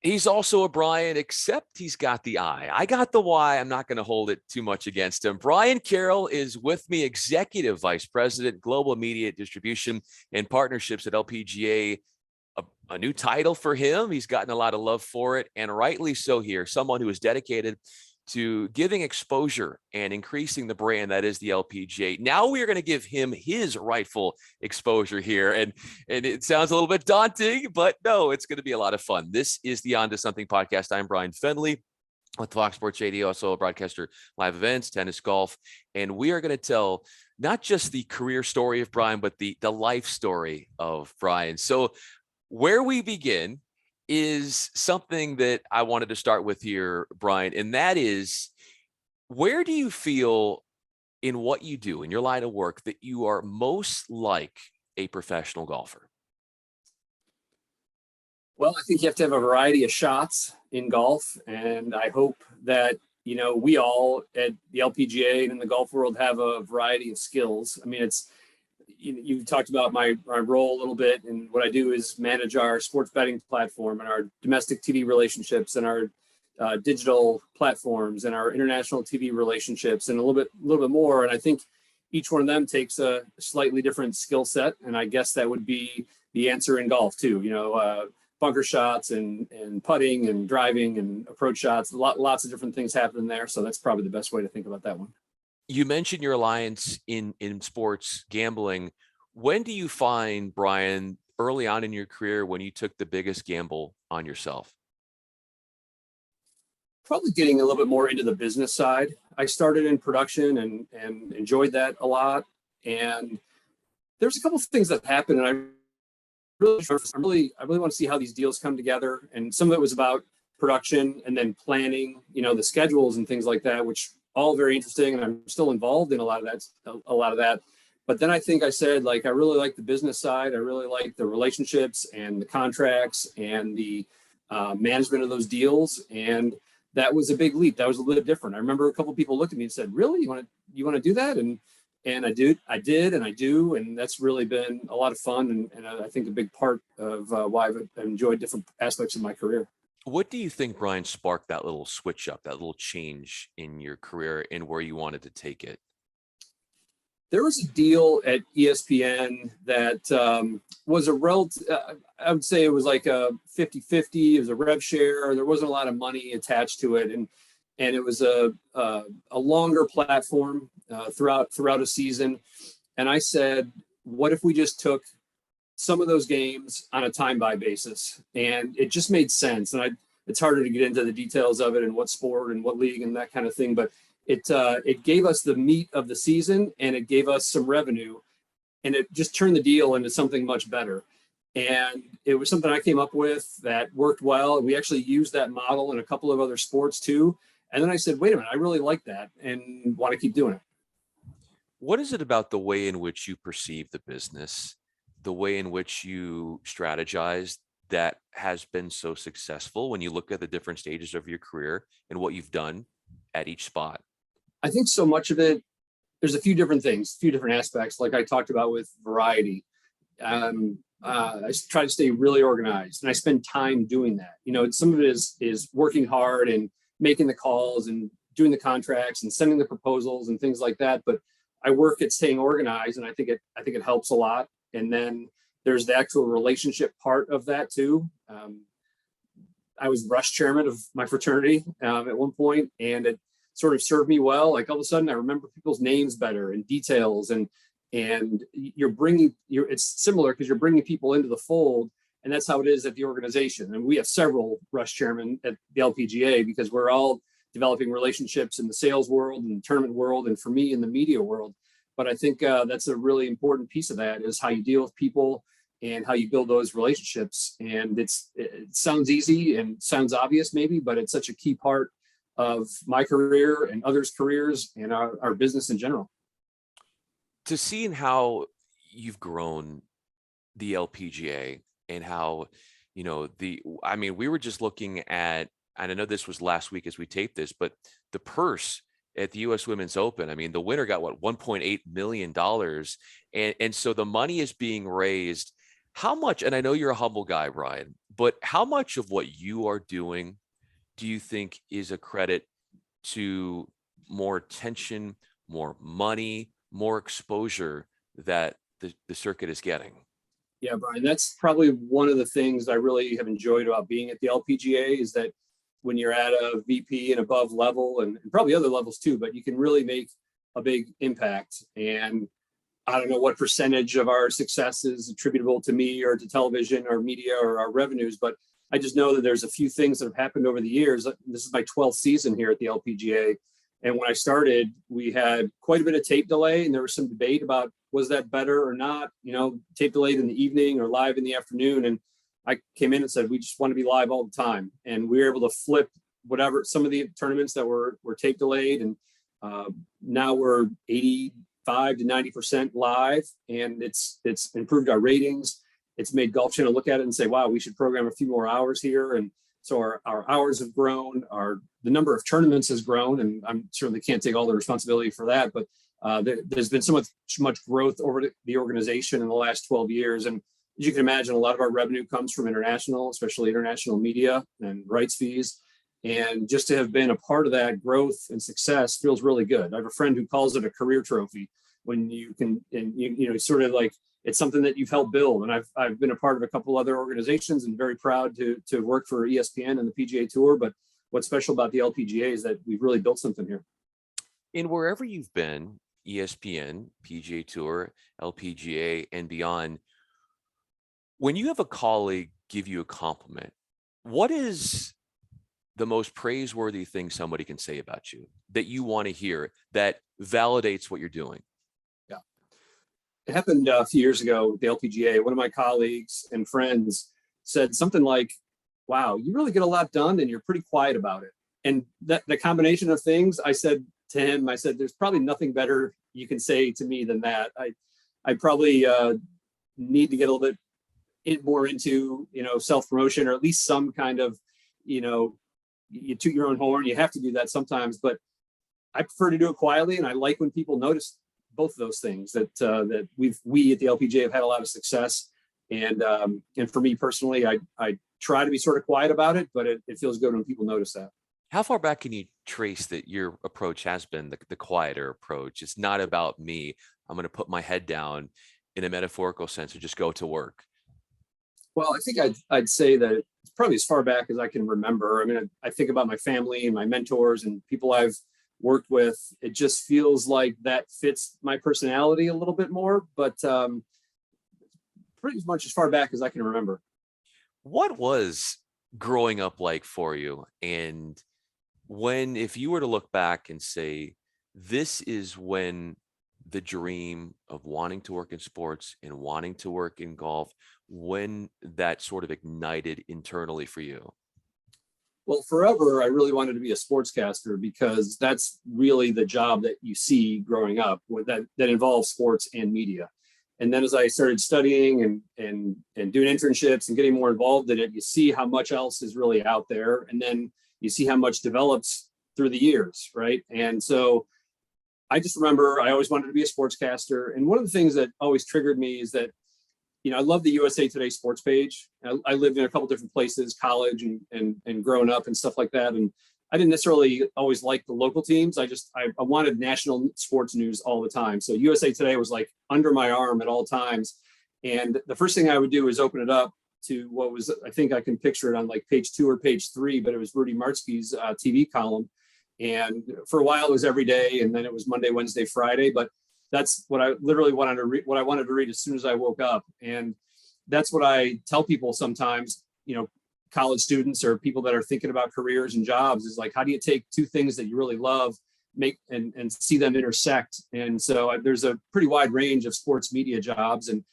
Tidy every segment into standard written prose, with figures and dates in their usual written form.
He's also a Bryan, except he's got the I. I got the Y. I'm not going to hold it too much against him. Bryan Carroll is with me, Executive Vice President, Global Media Distribution and Partnerships at LPGA. A new title for him. He's gotten a lot of love for it, and rightly so here. Someone who is dedicated to giving exposure and increasing the brand that is the LPGA. Now we are going to give him his rightful exposure here. And it sounds a little bit daunting, but no, it's going to be a lot of fun. This is the On to Something podcast. I'm Bryan Fenley with Fox Sports Radio, also a broadcaster, live events, tennis, golf. And we are going to tell not just the career story of Bryan, but the life story of Bryan. So where we begin is something that I wanted to start with here, Bryan, and that is, where do you feel in what you do in your line of work that you are most like a professional golfer? Well, I think you have to have a variety of shots in golf, and I hope that we all at the LPGA and in the golf world have a variety of skills. I mean, it's you've talked about my role a little bit, and what I do is manage our sports betting platform and our domestic TV relationships and our digital platforms and our international TV relationships and a little bit more. And I think each one of them takes a slightly different skill set, and I guess that would be the answer in golf too. Bunker shots and putting and driving and approach shots. Lots of different things happen there, so that's probably the best way to think about that one. You mentioned your alliance in sports gambling. When do you find, Bryan, early on in your career, when you took the biggest gamble on yourself? Probably getting a little bit more into the business side. I started in production and enjoyed that a lot. And there's a couple of things that happened, and I really want to see how these deals come together. And some of it was about production and then planning, the schedules and things like that, which all very interesting, and I'm still involved in a lot of that. But then I think I said, I really like the business side. I really like the relationships and the contracts and the management of those deals. And that was a big leap. That was a little bit different. I remember a couple of people looked at me and said, "Really, you want to do that?" And I did, and I do, and that's really been a lot of fun, and I think a big part of why I've enjoyed different aspects of my career. What do you think, Bryan, sparked that little switch up, that little change in your career and where you wanted to take it? There was a deal at ESPN that was a relative, I would say it was like a 50-50. It was a rev share. There wasn't a lot of money attached to it. And it was a longer platform throughout a season. And I said, what if we just took some of those games on a time buy basis? And it just made sense. And it's harder to get into the details of it and what sport and what league and that kind of thing. But it gave us the meat of the season, and it gave us some revenue, and it just turned the deal into something much better. And it was something I came up with that worked well. And we actually used that model in a couple of other sports too. And then I said, wait a minute, I really like that and want to keep doing it. What is it about the way in which you perceive the business, the way in which you strategize, that has been so successful when you look at the different stages of your career and what you've done at each spot? I think so much of it, there's a few different things, a few different aspects, like I talked about with variety. I try to stay really organized, and I spend time doing that. Some of it is working hard and making the calls and doing the contracts and sending the proposals and things like that. But I work at staying organized, and I think it helps a lot. And then there's the actual relationship part of that too. I was rush chairman of my fraternity at one point, and it sort of served me well. Like all of a sudden I remember people's names better and details, and it's similar because you're bringing people into the fold, and that's how it is at the organization. And we have several rush chairmen at the LPGA because we're all developing relationships in the sales world and the tournament world, and for me in the media world. But I think that's a really important piece of that, is how you deal with people and how you build those relationships. And it sounds easy and sounds obvious maybe, but it's such a key part of my career and others' careers and our business in general. To seeing how you've grown the LPGA and how, we were just looking at, and I know this was last week as we taped this, but the purse at the U.S. Women's Open, the winner got $1.8 million. And so the money is being raised. How much, and I know you're a humble guy, Bryan, but how much of what you are doing do you think is a credit to more attention, more money, more exposure that the circuit is getting? Yeah, Brian, that's probably one of the things I really have enjoyed about being at the LPGA is that when you're at a VP and above level, and probably other levels too, but you can really make a big impact. And I don't know what percentage of our success is attributable to me or to television or media or our revenues, but I just know that there's a few things that have happened over the years. This is my 12th season here at the LPGA. And when I started, we had quite a bit of tape delay, and there was some debate about was that better or not, tape delayed in the evening or live in the afternoon. And I came in and said, we just want to be live all the time. And we were able to flip whatever, some of the tournaments that were tape delayed. And now we're 85 to 90% live, and it's improved our ratings. It's made Golf Channel look at it and say, wow, we should program a few more hours here. And so our hours have grown, the number of tournaments has grown, and I certainly can't take all the responsibility for that, but there's been so much growth over the organization in the last 12 years. And as you can imagine, a lot of our revenue comes from international, especially international media and rights fees. And just to have been a part of that growth and success feels really good. I have a friend who calls it a career trophy when you can, and sort of like, it's something that you've helped build. And I've been a part of a couple other organizations and very proud to work for ESPN and the PGA Tour. But what's special about the LPGA is that we've really built something here. In wherever you've been, ESPN, PGA Tour, LPGA, and beyond, when you have a colleague give you a compliment, what is the most praiseworthy thing somebody can say about you that you want to hear that validates what you're doing? Yeah. It happened a few years ago with the LPGA. One of my colleagues and friends said something like, wow, you really get a lot done and you're pretty quiet about it. And that the combination of things, I said to him, there's probably nothing better you can say to me than that. I probably need to get a little bit more into, self-promotion, or at least some kind of, you toot your own horn. You have to do that sometimes, but I prefer to do it quietly. And I like when people notice both of those things, that we at the LPGA have had a lot of success. And for me personally, I try to be sort of quiet about it, but it feels good when people notice that. How far back can you trace that your approach has been the quieter approach? It's not about me. I'm going to put my head down in a metaphorical sense and just go to work. Well, I think I'd say that it's probably as far back as I can remember. I mean, I think about my family and my mentors and people I've worked with. It just feels like that fits my personality a little bit more, but pretty much as far back as I can remember. What was growing up like for you? And if you were to look back and say, this is when the dream of wanting to work in sports and wanting to work in golf, when that sort of ignited internally for you? Well, forever, I really wanted to be a sportscaster because that's really the job that you see growing up that involves sports and media. And then as I started studying and doing internships and getting more involved in it, you see how much else is really out there. And then you see how much develops through the years, right? And so I just remember I always wanted to be a sportscaster. And one of the things that always triggered me is that, I love the USA Today sports page. I lived in a couple different places, college and growing up and stuff like that. And I didn't necessarily always like the local teams. I wanted national sports news all the time. So USA Today was like under my arm at all times. And the first thing I would do is open it up to what was, I think I can picture it on like page 2 or page 3, but it was Rudy Martzke's TV column. And for a while it was every day. And then it was Monday, Wednesday, Friday. But that's what I literally wanted to read, what I wanted to read as soon as I woke up. And that's what I tell people sometimes, college students or people that are thinking about careers and jobs, is like, how do you take two things that you really love, make and see them intersect? And so there's a pretty wide range of sports media jobs. And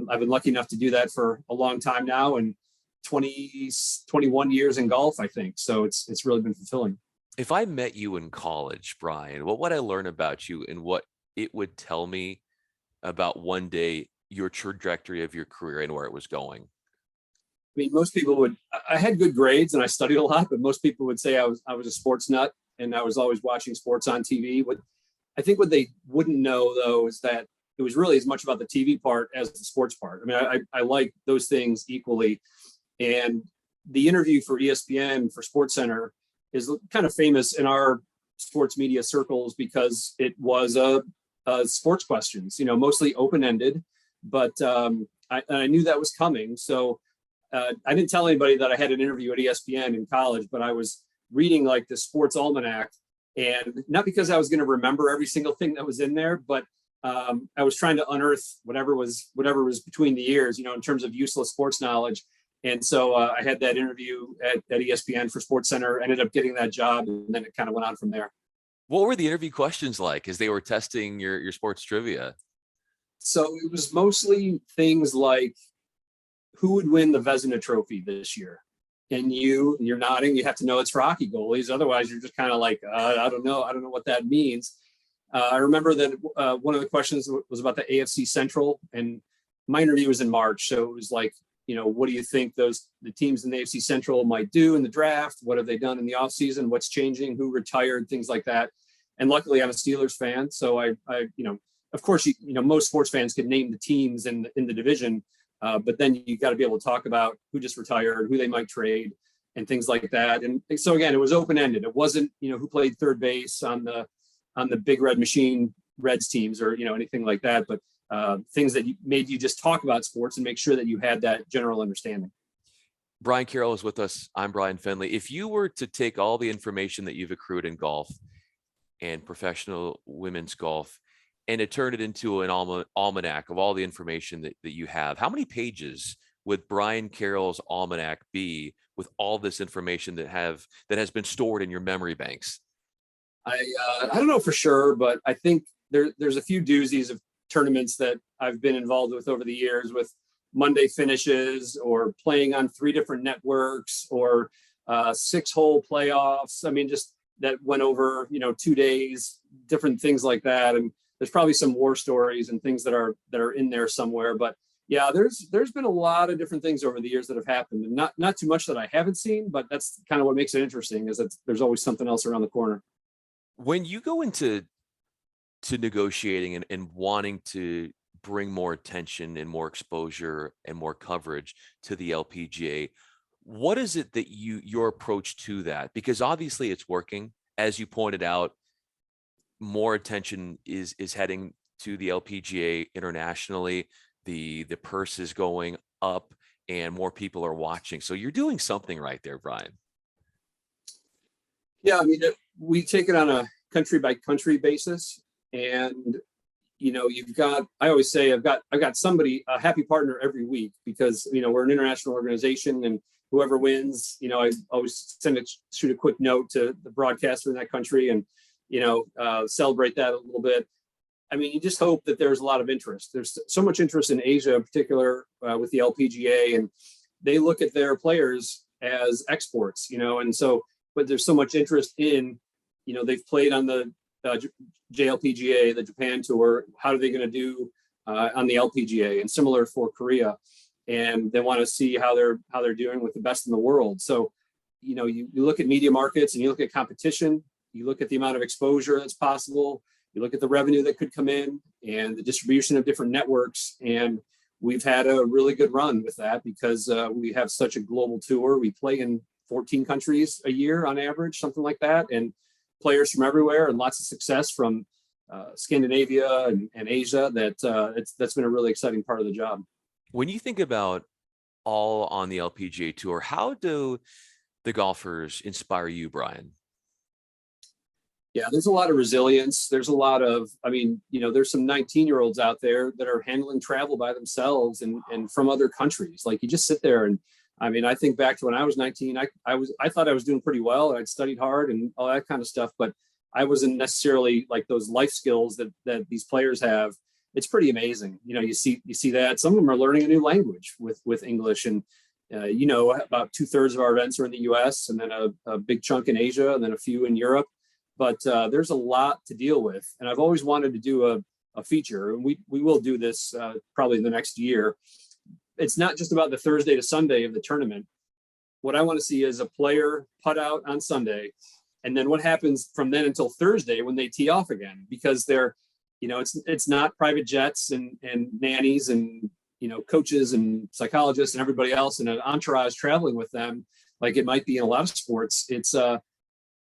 I've been lucky enough to do that for a long time now, and 21 years in golf, I think. So it's really been fulfilling. If I met you in college, Bryan, what would I learn about you and what it would tell me about one day your trajectory of your career and where it was going? I mean, most people I had good grades and I studied a lot, but most people would say I was a sports nut and I was always watching sports on TV. I think what they wouldn't know, though, is that it was really as much about the TV part as the sports part. I mean, I like those things equally. And the interview for ESPN for SportsCenter is kind of famous in our sports media circles because it was a sports questions, mostly open-ended, but I knew that was coming. So I didn't tell anybody that I had an interview at ESPN in college, but I was reading like the sports almanac, and not because I was going to remember every single thing that was in there, but I was trying to unearth whatever was between the years, in terms of useless sports knowledge. And so I had that interview at ESPN for SportsCenter, ended up getting that job, and then it kind of went on from there. What were the interview questions like as they were testing your sports trivia? So it was mostly things like, who would win the Vezina Trophy this year? And you're nodding. You have to know it's for hockey goalies. Otherwise, you're just kind of like, I don't know what that means. I remember that one of the questions was about the AFC Central, and my interview was in March. So it was like, what do you think the teams in the AFC Central might do in the draft? What have they done in the offseason? What's changing? Who retired? Things like that. And luckily, I'm a Steelers fan, so I of course, most sports fans could name the teams in the division, but then you got to be able to talk about who just retired, who they might trade, and things like that. And so again, it was open ended. It wasn't who played third base on the Big Red Machine Reds teams or anything like that, but things that made you just talk about sports and make sure that you had that general understanding. Brian Carroll is with us. I'm Bryan Fenley. If you were to take all the information that you've accrued in golf and professional women's golf and to turn it into an almanac of all the information that you have, how many pages would Bryan Carroll's almanac be with all this information that has been stored in your memory banks? I don't know for sure, but I think there's a few doozies of tournaments that I've been involved with over the years, with Monday finishes or playing on 3 different networks or 6-hole playoffs. I mean, just that went over 2 days, different things like that. And there's probably some war stories and things that are in there somewhere. But yeah, there's been a lot of different things over the years that have happened, and not too much that I haven't seen, but that's kind of what makes it interesting, is that there's always something else around the corner. When you go into negotiating and wanting to bring more attention and more exposure and more coverage to the LPGA, what is it that your approach to that? Because obviously it's working, as you pointed out. More attention is heading to the LPGA internationally. The purse is going up, and more people are watching. So you're doing something right there, Brian. Yeah, I mean, we take it on a country by country basis, and I always say I've got somebody, a happy partner every week, because we're an international organization, and whoever wins, I always shoot a quick note to the broadcaster in that country and celebrate that a little bit. I mean, you just hope that there's a lot of interest. There's so much interest in Asia in particular, with the LPGA, and they look at their players as exports, and so, but there's so much interest in, they've played on the JLPGA, the Japan Tour. How are they going to do on the LPGA? And similar for Korea, and they want to see how they're doing with the best in the world. So, you look at media markets and you look at competition. You look at the amount of exposure that's possible. You look at the revenue that could come in and the distribution of different networks. And we've had a really good run with that because we have such a global tour. We play in 14 countries a year on average, something like that. And players from everywhere, and lots of success from Scandinavia and Asia. That's been a really exciting part of the job. When you think about all on the LPGA Tour, how do the golfers inspire you, Brian? Yeah, there's a lot of resilience. There's a lot of, there's some 19-year-olds out there that are handling travel by themselves and from other countries. Like, you just sit there and, I think back to when I was 19, I thought I was doing pretty well. I'd studied hard and all that kind of stuff, but I wasn't necessarily like those life skills that these players have. It's pretty amazing. You see that some of them are learning a new language with English, and about 2/3 of our events are in the US, and then a big chunk in Asia, and then a few in Europe. But there's a lot to deal with. And I've always wanted to do a feature, and we will do this probably in the next year. It's not just about the Thursday to Sunday of the tournament. What I want to see is a player putt out on Sunday, and then what happens from then until Thursday when they tee off again, because they're it's not private jets and nannies and, coaches and psychologists and everybody else and an entourage traveling with them like it might be in a lot of sports. It's a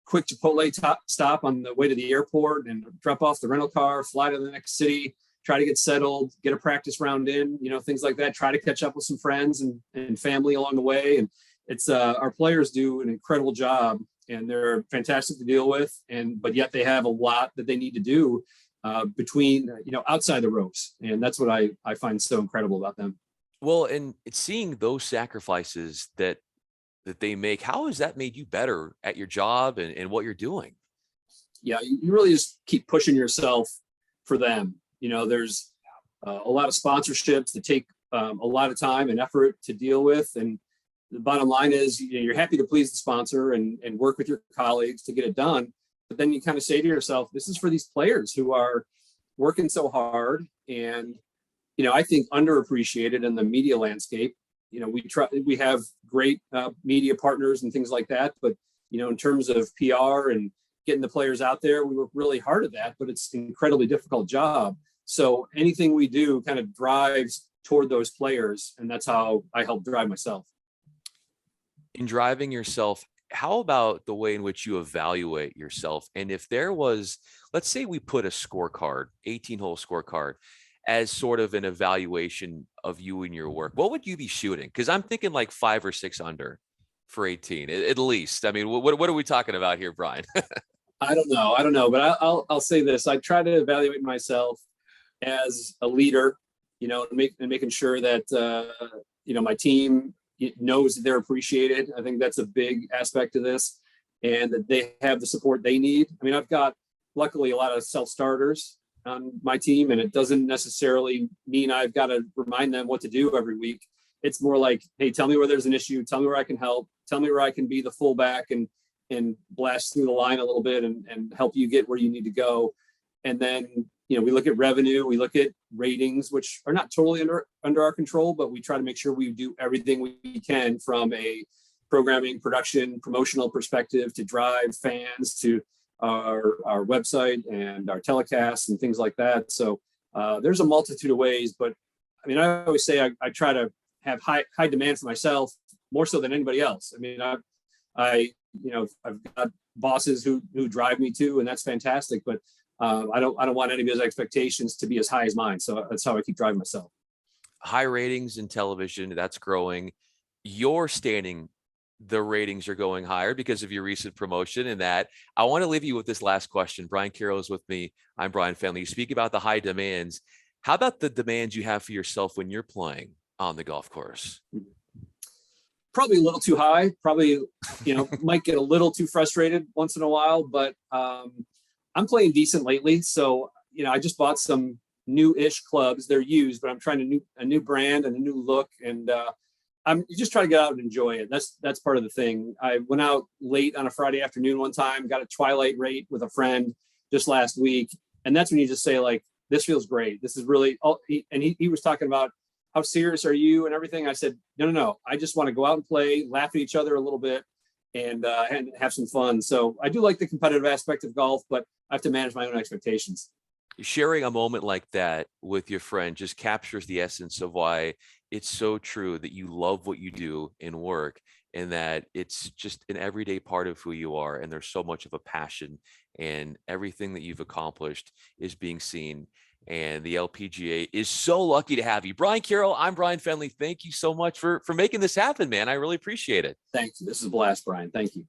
quick Chipotle stop on the way to the airport and drop off the rental car, fly to the next city, try to get settled, get a practice round in, things like that, try to catch up with some friends and family along the way. And it's our players do an incredible job and they're fantastic to deal with. But yet they have a lot that they need to do between, outside the ropes. And that's what I find so incredible about them. Well, and it's seeing those sacrifices that they make, how has that made you better at your job and what you're doing? Yeah, you really just keep pushing yourself for them. There's a lot of sponsorships that take a lot of time and effort to deal with. And the bottom line is, you're happy to please the sponsor and work with your colleagues to get it done. But then you kind of say to yourself, this is for these players who are working so hard and, I think underappreciated in the media landscape. We have great media partners and things like that. But, in terms of PR and getting the players out there, we work really hard at that, but it's an incredibly difficult job. So anything we do kind of drives toward those players. And that's how I help drive myself. In driving yourself, how about the way in which you evaluate yourself? And if there was, let's say we put a scorecard, 18-hole scorecard, as sort of an evaluation of you and your work, what would you be shooting? Because I'm thinking like 5 or 6 under for 18, at least. I mean, what are we talking about here, Bryan? I don't know, but I'll say this. I try to evaluate myself as a leader, making sure that, my team knows that they're appreciated. I think that's a big aspect of this and that they have the support they need. I mean, I've got luckily a lot of self-starters on my team, and it doesn't necessarily mean I've got to remind them what to do every week. It's more like, hey, tell me where there's an issue. Tell me where I can help. Tell me where I can be the fullback and blast through the line a little bit and help you get where you need to go. And then, we look at revenue, we look at ratings, which are not totally under our control, but we try to make sure we do everything we can from a programming, production, promotional perspective to drive fans to our website and our telecasts and things like that. So there's a multitude of ways, but I mean, I always say I try to have high demand for myself more so than anybody else. I mean, I've got bosses who drive me too, and that's fantastic. But I don't want any of those expectations to be as high as mine. So that's how I keep driving myself. High ratings in television, that's growing. You're standing, the ratings are going higher because of your recent promotion. And that I want to leave you with this last question. Bryan Carroll is with me. I'm Bryan Fenley. You speak about the high demands. How about the demands you have for yourself when you're playing on the golf course? Probably a little too high. Probably, might get a little too frustrated once in a while, but I'm playing decent lately. So, I just bought some new-ish clubs. They're used, but I'm trying a new brand and a new look. And I'm just trying to get out and enjoy it. That's part of the thing. I went out late on a Friday afternoon one time, got a twilight rate with a friend just last week. And that's when you just say, like, this feels great. This is really, he was talking about how serious are you and everything. I said, no. I just want to go out and play, laugh at each other a little bit and have some fun. So I do like the competitive aspect of golf, but I have to manage my own expectations. Sharing a moment like that with your friend just captures the essence of why it's so true that you love what you do in work and that it's just an everyday part of who you are. And there's so much of a passion and everything that you've accomplished is being seen. And the LPGA is so lucky to have you. Bryan Carroll, I'm Bryan Fenley. Thank you so much for making this happen, man. I really appreciate it. Thanks. This is a blast, Bryan. Thank you.